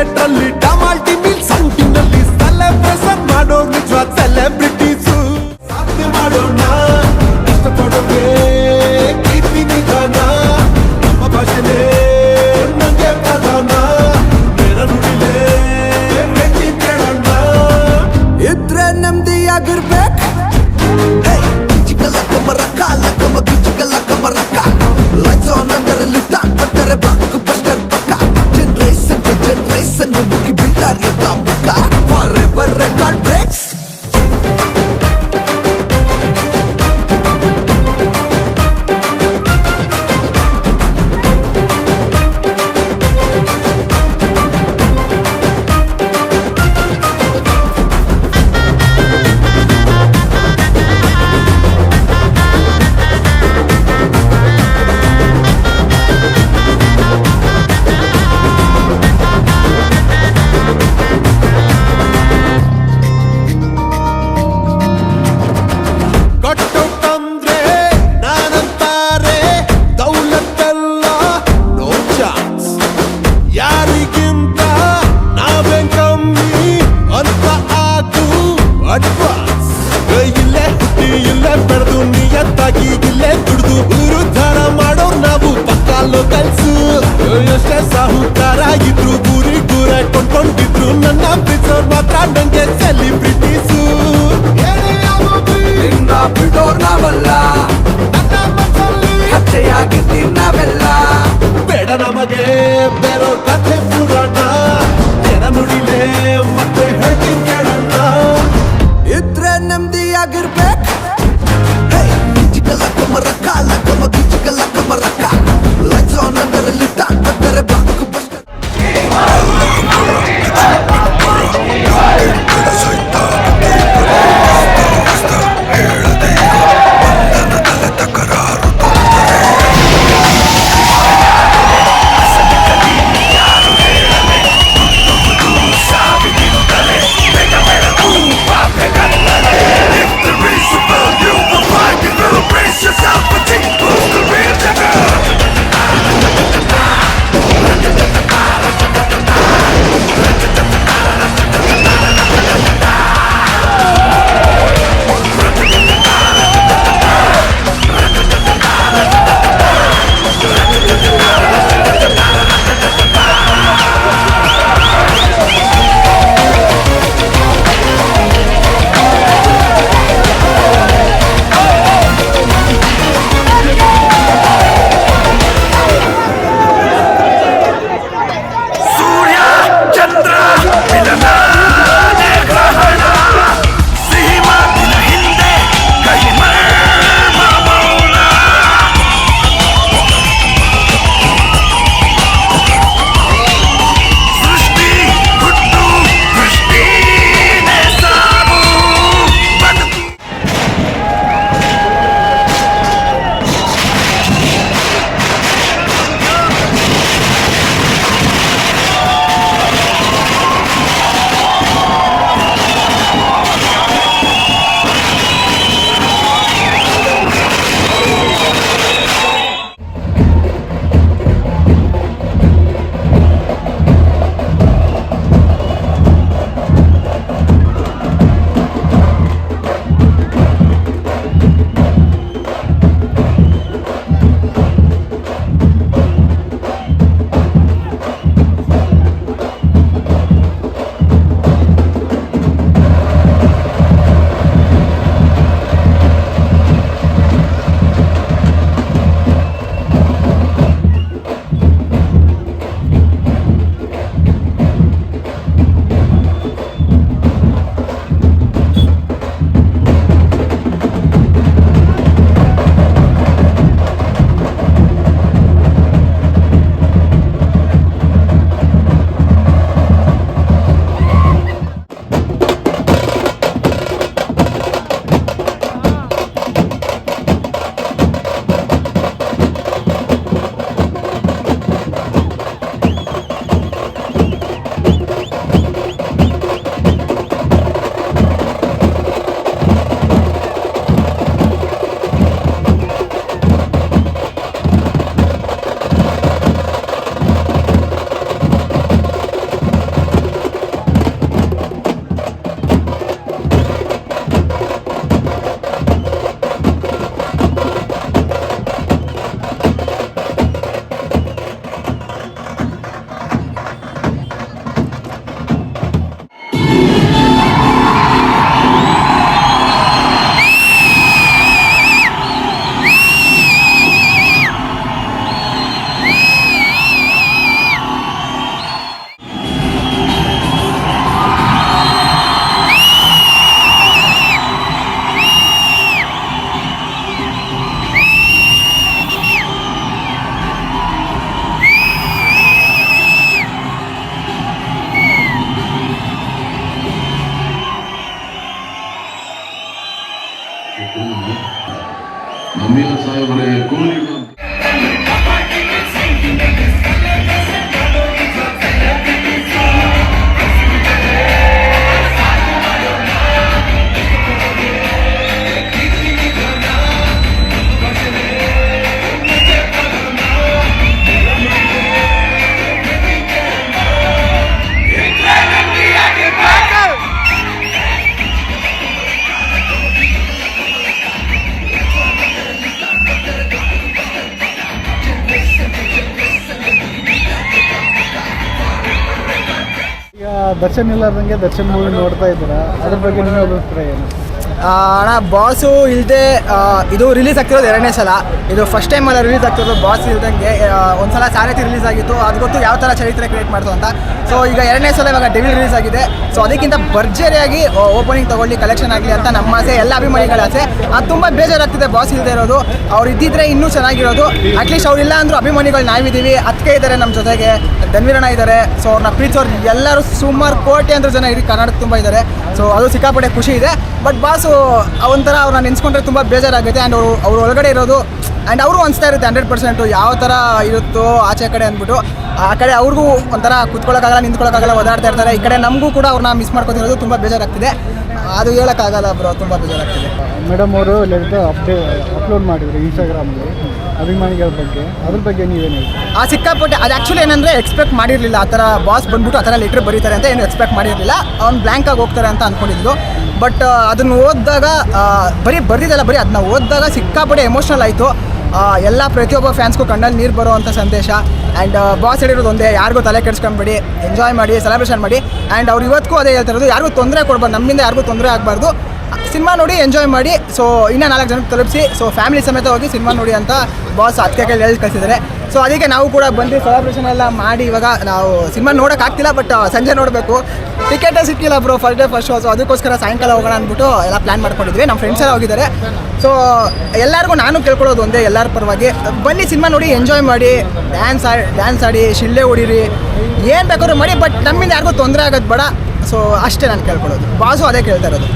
Theatre ಅಲ್ಲಿ ಡಮಾಲ್ಟಿ mill ಸೌಂಡಿನಲ್ಲಿ celebration ಮಾಡೋ ನಿಜವಾದ ಸೆಲೆಬ್ರಿಟೀಸು. ಸಾಧನೆ ಮಾಡೋಣ ಕಷ್ಟಪಡೋಕೆ ಕೀರ್ತಿ ನಿಧಾನ, ನಮ್ಮ ಭಾಷೆನೇ ನಂಗೆ ಪ್ರಧಾನ, ಬೇರ ನುಡಿಲೇ ಬೆಟ್ಟಿ ಕೇಳೋಣ. ಇದ್ರೆ ನೆಮ್ಮದಿಯಾಗಿರ್ಬೇಕು. ಇಲ್ಲೇ ಬೆಳೆದು ನಿಯತ್ತಾಗಿ ಇಲ್ಲೇ ದುಡ್ದು ಉರುದ್ಧಾರ ಮಾಡೋ ನಾವು ಪಕ್ಕಾಲು ಕಲ್ಸು. ಎಷ್ಟೇ ಸಾಹುಕಾರ ಇದ್ರು ಗುರಿ ಗುರ ಕೊಂಡ್ಕೊಂಡಿದ್ರು ನನ್ನ ಪ್ರೀತಿಸೋರ್ ಮಾತ್ರ ನಂಗೆ ಸೆಲಿಬ್ರಿಟೀಸು. ಬಿಡೋರ್ ನಾವಲ್ಲ, ಹಚ್ಚೆಯಾಗಿದ್ದೀವಿ ನಾವೆಲ್ಲ. ಬೇಡ ನಮಗೆ ಬೇರೋ ಕಥೆ ಪುರಾಣ, ಜನ ನುಡಿಲೇ ಮತ್ತೆ ಹೇಳ್ತೀನಿ ಕೇಳೋಣ. ಇದ್ರೆ ನೆಮ್ಮದಿಯಾಗಿರ್ಬೇಕು. ದರ್ಶನ್ ಇಲ್ಲಾರ್ದಂಗೆ ದರ್ಶನ್ ಮೂವಿ ನೋಡ್ತಾ ಇದ್ದೀರಾ, ಅದ್ರ ಬಗ್ಗೆ ನಿಮ್ಮ ಅಭಿಪ್ರಾಯ ಏನು? ಅಣ್ಣ ಬಾಸು ಇಲ್ಲದೆ ಇದು ರಿಲೀಸ್ ಆಗ್ತಿರೋದು ಎರಡನೇ ಸಲ. ಇದು ಫಸ್ಟ್ ಟೈಮ್ ಅಲ್ಲ ರಿಲೀಸ್ ಆಗ್ತಿರೋದು ಬಾಸ್ ಇಲ್ದಂಗೆ. ಒಂದ್ಸಲ ಸಾರಥಿ ರಿಲೀಸ್ ಆಗಿತ್ತು, ಅದು ಗೊತ್ತು ಯಾವ ಥರ ಚರಿತ್ರೆ ಕ್ರಿಯೇಟ್ ಮಾಡ್ತು ಅಂತ. ಸೊ ಈಗ ಎರಡನೇ ಸಲ ಇವಾಗ ಡೆವಿಲ್ ರಿಲೀಸ್ ಆಗಿದೆ. ಸೊ ಅದಕ್ಕಿಂತ ಭರ್ಜರಿಯಾಗಿ ಓಪನಿಂಗ್ ತೊಗೊಳ್ಳಿ, ಕಲೆಕ್ಷನ್ ಆಗಲಿ ಅಂತ ನಮ್ಮ ಆಸೆ, ಎಲ್ಲ ಅಭಿಮಾನಿಗಳ ಆಸೆ. ಅದು ತುಂಬ ಬೇಜಾರಾಗ್ತಿದೆ ಬಾಸ್ ಇಲ್ಲದೆ ಇರೋದು. ಅವ್ರು ಇದ್ದಿದ್ರೆ ಇನ್ನೂ ಚೆನ್ನಾಗಿರೋದು. ಅಟ್ಲೀಸ್ಟ್ ಅವ್ರಿಲ್ಲ ಅಂದರೂ ಅಭಿಮಾನಿಗಳು ನಾವಿದ್ದೀವಿ, ಅದಕ್ಕೆ ಇದ್ದಾರೆ ನಮ್ಮ ಜೊತೆಗೆ. ಧನ್ವೀರಣ್ಣ ಇದ್ದಾರೆ. ಸೊ ಅವ್ರನ್ನ ಪ್ರೀತಿಸೋರು ಎಲ್ಲರೂ ಸುಮಾರು ಕೋಟಿ ಅಂದ್ರೆ ಜನ ಇಡೀ ಕರ್ನಾಟಕ ತುಂಬ ಇದ್ದಾರೆ. ಸೊ ಅದು ಸಿಕ್ಕಾಪಟ್ಟೆ ಖುಷಿ ಇದೆ. ಬಟ್ ಬಾಸು ಒಂಥರ ಅವ್ರನ್ನ ನೆನೆಸ್ಕೊಂಡ್ರೆ ತುಂಬ ಬೇಜಾರಾಗುತ್ತೆ. ಆ್ಯಂಡ್ ಅವ್ರು ಒಳಗಡೆ ಇರೋದು ಆ್ಯಂಡ್ ಅವರು ಅನಿಸ್ತಾ ಇರುತ್ತೆ 100% ಯಾವ ಥರ ಇರುತ್ತೋ ಆಚೆ ಕಡೆ ಅಂದ್ಬಿಟ್ಟು. ಆ ಕಡೆ ಅವ್ರಿಗೂ ಒಂಥರ ಕುತ್ಕೊಳ್ಳೋಕ್ಕಾಗಲ್ಲ, ನಿಂತ್ಕೊಳ್ಳೋಕ್ಕಾಗಲ್ಲ, ಓದಾಡ್ತಾ ಇರ್ತಾರೆ. ಈ ಕಡೆ ನಮಗೂ ಕೂಡ ಅವ್ರನ್ನ ಮಿಸ್ ಮಾಡ್ಕೊತಿರೋದು ತುಂಬ ಬೇಜಾರಾಗ್ತಿದೆ. ಅದು ಹೇಳೋಕ್ಕಾಗಲ್ಲ ಬ್ರೋ, ತುಂಬ ಬೇಜಾರಾಗ್ತಿದೆ. ಮೇಡಮ್ ಅವರು ಅಪ್ಲೋಡ್ ಮಾಡಿದ್ರು ಇನ್ಸ್ಟಾಗ್ರಾಮ್ಲಿ ಅಭಿಮಾನಿಗಳ ಬಗ್ಗೆ, ಅದ್ರ ಬಗ್ಗೆ ನೀವೇನು ಹೇಳ್ತೀರಿ? ಆ ಸಿಕ್ಕಾಪಟ್ಟೆ ಅದು ಆ್ಯಕ್ಚುಲಿ ಏನಂದರೆ ಎಕ್ಸ್ಪೆಕ್ಟ್ ಮಾಡಿರಲಿಲ್ಲ. ಆ ಥರ ಬಾಸ್ ಬಂದ್ಬಿಟ್ಟು ಆ ಥರ ಲೆಟ್ರ್ ಬರೀತಾರೆ ಅಂತ ಏನು ಎಕ್ಸ್ಪೆಕ್ಟ್ ಮಾಡಿರಲಿಲ್ಲ. ಅವ್ನು ಬ್ಲ್ಯಾಂಕಾಗಿ ಹೋಗ್ತಾರೆ ಅಂತ ಅಂದ್ಕೊಂಡಿದ್ದು. ಬಟ್ ಅದನ್ನು ಓದಿದಾಗ ಬರೀ ಬರ್ದಿದ್ದಲ್ಲ, ಬರೀ ಅದನ್ನ ಓದಿದಾಗ ಸಿಕ್ಕಾಪಟ್ಟೆ ಎಮೋಷ್ನಲ್ ಆಯಿತು. ಎಲ್ಲ ಪ್ರತಿಯೊಬ್ಬ ಫ್ಯಾನ್ಸ್ಗೂ ಕಣ್ಣಲ್ಲಿ ನೀರು ಬರೋ ಅಂಥ ಸಂದೇಶ. ಆ್ಯಂಡ್ ಬಾಸ್ ಹೇಳಿರೋದು ಒಂದೇ, ಯಾರಿಗೂ ತಲೆ ಕೆಡಿಸ್ಕೊಂಬೇಡಿ, ಎಂಜಾಯ್ ಮಾಡಿ, ಸೆಲೆಬ್ರೇಷನ್ ಮಾಡಿ. ಆ್ಯಂಡ್ ಅವ್ರು ಇವತ್ತಿಗೂ ಅದೇ ಹೇಳ್ತಾ ಇರೋದು, ಯಾರಿಗೂ ತೊಂದರೆ ಕೊಡ್ಬಾರ್ದು, ನಮ್ಮಿಂದ ಯಾರಿಗೂ ತೊಂದರೆ ಆಗಬಾರ್ದು. ಸಿನಿಮಾ ನೋಡಿ ಎಂಜಾಯ್ ಮಾಡಿ. ಸೊ ಇನ್ನೂ 4 ಜನಕ್ಕೆ ತಲುಪಿಸಿ. ಸೊ ಫ್ಯಾಮಿಲಿ ಸಮೇತ ಹೋಗಿ ಸಿನಿಮಾ ನೋಡಿ ಅಂತ ಬಾಸ್ ಅದಕ್ಕೆ ಹೇಳಿ ಕಳಿಸಿದ್ದಾರೆ. ಸೊ ಅದಕ್ಕೆ ನಾವು ಕೂಡ ಬಂದು ಸೆಲೆಬ್ರೇಷನ್ ಎಲ್ಲ ಮಾಡಿ ಇವಾಗ ನಾವು ಸಿನಿಮಾ ನೋಡೋಕ್ಕಾಗ್ತಿಲ್ಲ. ಬಟ್ ಸಂಜೆ ನೋಡಬೇಕು, ಟಿಕೆಟೇ ಸಿಕ್ಕಿಲ್ಲ bro first day first show. So ಅದಕ್ಕೋಸ್ಕರ ಸಾಯಂಕಾಲ ಹೋಗೋಣ ಅಂದ್ಬಿಟ್ಟು ಎಲ್ಲ ಪ್ಲ್ಯಾನ್ ಮಾಡ್ಕೊಂಡಿದ್ವಿ. ನಮ್ಮ ಫ್ರೆಂಡ್ಸ್ ಎಲ್ಲ ಹೋಗಿದ್ದಾರೆ. ಸೊ ಎಲ್ಲರಿಗೂ ನಾನು ಕೇಳ್ಕೊಳ್ಳೋದು ಒಂದೇ, ಎಲ್ಲರ ಪರವಾಗಿ ಬನ್ನಿ ಸಿನಿಮಾ ನೋಡಿ, ಎಂಜಾಯ್ ಮಾಡಿ, ಡ್ಯಾನ್ಸ್ ಆಡಿ, ಶಿಳ್ಳೆ ಹೊಡೀರಿ, ಏನು ಬೇಕಾದ್ರೂ ಮಾಡಿ. ಬಟ್ ನಮ್ಮಿಂದ ಯಾರಿಗೂ ತೊಂದರೆ ಆಗೋದು ಬೇಡ. ಸೊ ಅಷ್ಟೇ ನಾನು ಕೇಳ್ಕೊಳ್ಳೋದು. ಬಾಸು ಅದೇ ಕೇಳ್ತಾ ಇರೋದು.